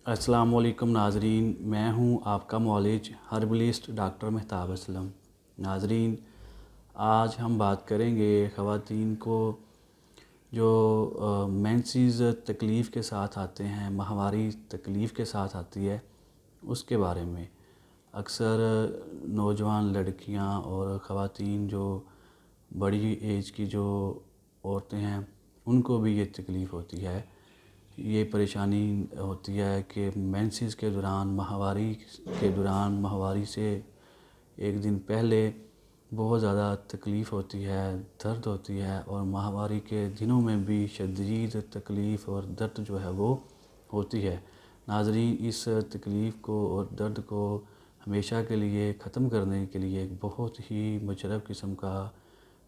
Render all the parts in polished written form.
अस्सलाम वालेकुम नाज़रीन, मैं हूं आपका मौलिज हर्बलिस्ट डॉक्टर मेहताब असलम। नाज़रीन, आज हम बात करेंगे ख़वातीन को जो मेंसेस तकलीफ़ के साथ आते हैं, माहवारी तकलीफ़ के साथ आती है, उसके बारे में। अक्सर नौजवान लड़कियां और ख़वातीन जो बड़ी एज की जो औरतें हैं, उनको भी ये तकलीफ़ होती है। ये परेशानी होती है कि मेंसेस के दौरान, माहवारी के दौरान, माहवारी से एक दिन पहले बहुत ज़्यादा तकलीफ़ होती है, दर्द होती है, और माहवारी के दिनों में भी शदीद तकलीफ़ और दर्द जो है वो होती है। नाज़रीन, इस तकलीफ़ को और दर्द को हमेशा के लिए ख़त्म करने के लिए एक बहुत ही मुजरब किस्म का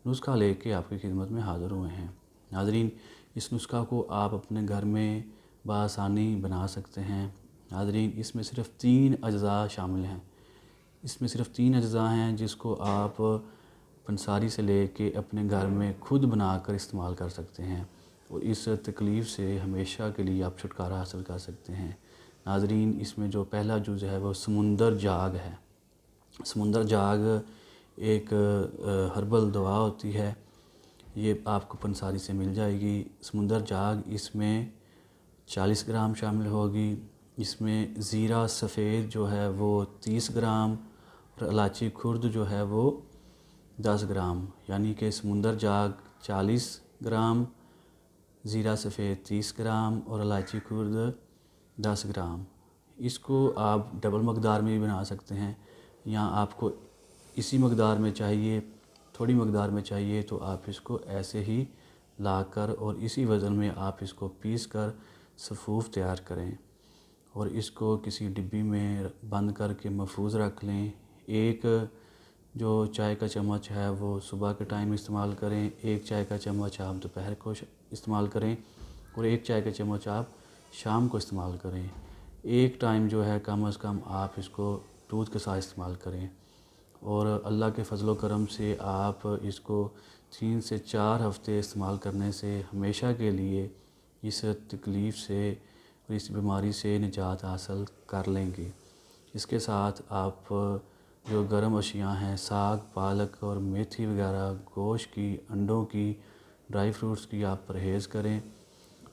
नुस्खा लेके आपकी खिदमत में हाज़िर हुए हैं। नाज़रीन, इस नुस्खा को आप अपने घर में बआसानी बना सकते हैं। नाज़रीन, इसमें सिर्फ़ 3 अज्ज़ा शामिल हैं। इसमें सिर्फ़ 3 अज्ज़ा हैं जिसको आप पंसारी से लेके अपने घर में खुद बनाकर इस्तेमाल कर सकते हैं, और इस तकलीफ़ से हमेशा के लिए आप छुटकारा हासिल कर सकते हैं। नाज़रीन, इसमें जो पहला जुज़ है वो समुंदर जाग है। समुंदर जाग एक हर्बल दवा होती है, ये आपको पंसारी से मिल जाएगी। समुंदर जाग, इसमें 40 ग्राम शामिल होगी। इसमें ज़ीरा सफ़ेद जो है वो 30 ग्राम और इलायची खुर्द जो है वो 10 ग्राम, यानी कि समुंदर जाग 40 ग्राम, ज़ीरा सफ़ेद 30 ग्राम और इलायची खुर्द 10 ग्राम। इसको आप डबल मकदार में भी बना सकते हैं, या आपको इसी मकदार में चाहिए, थोड़ी मकदार में चाहिए, तो आप इसको ऐसे ही लाकर और इसी वज़न में आप इसको पीस कर सफ़ूफ़ तैयार करें, और इसको किसी डिब्बी में बंद करके महफूज रख लें। एक जो चाय का चम्मच है वो सुबह के टाइम इस्तेमाल करें, एक चाय का चम्मच आप दोपहर को इस्तेमाल करें, और एक चाय का चम्मच आप शाम को इस्तेमाल करें। एक टाइम जो है कम अज़ कम आप इसको दूध के साथ इस्तेमाल करें, और अल्लाह के फजल करम से आप इसको 3 से 4 हफ़्ते इस्तेमाल करने से हमेशा के लिए इस तकलीफ़ से और इस बीमारी से निजात हासिल कर लेंगे। इसके साथ आप जो गर्म अशियाँ हैं, साग, पालक और मेथी वगैरह, गोश्त की, अंडों की, ड्राई फ्रूट्स की आप परहेज़ करें,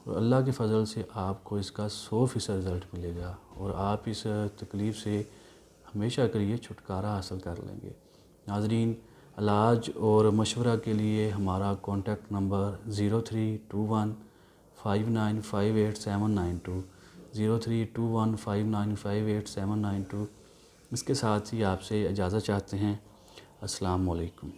और अल्लाह के फजल से आपको इसका 100% रिज़ल्ट मिलेगा, और आप इस तकलीफ़ से हमेशा के लिए छुटकारा हासिल कर लेंगे। नाज़रीन, इलाज और मशवरा के लिए हमारा कॉन्टैक्ट नंबर 03215958 03215958 इसके साथ ही आपसे इजाज़त चाहते हैं। अस्सलाम वालेकुम।